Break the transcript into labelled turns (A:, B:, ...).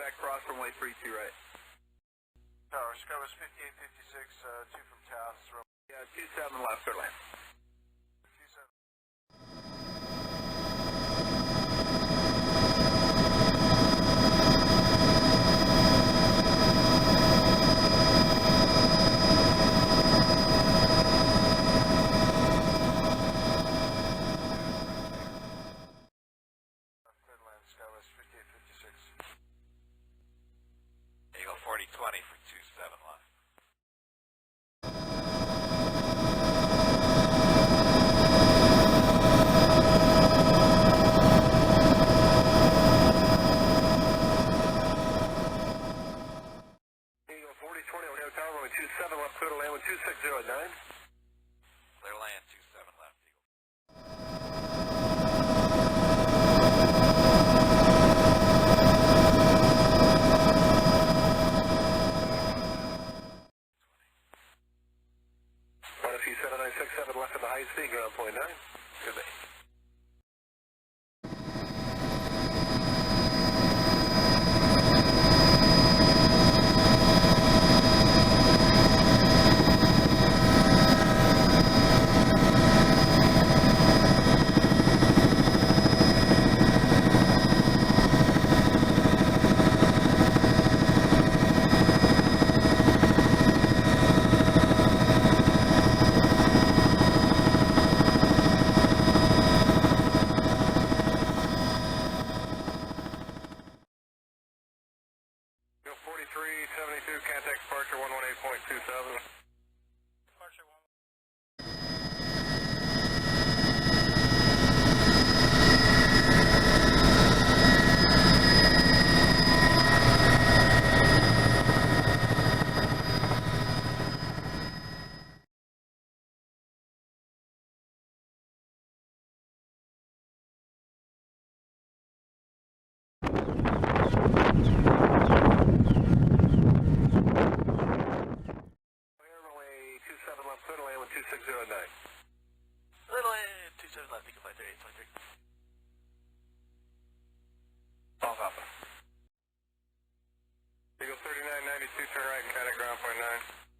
A: back cross runway 32 right.
B: Tower, Skywest 5856, 2 from Taos.
A: Yeah, 27 left, clear land.
B: 27. Skywest 5856.
C: Eagle 4020 for 27 left.
B: Eagle 4020 on Tower, runway 27 left, clear to land with 2609.
C: Clear land 27 left, Eagle.
B: Odyssey 7967 left at the high speed, ground point 9. Good day. Go 4372, contact departure 118.27. Departure 1. Runway 27 left, clear to land with 2609.
C: Clear land 27 left, Eagle 53, 823.
A: False Alpha.
B: Eagle 3992, turn right and contact ground point 9.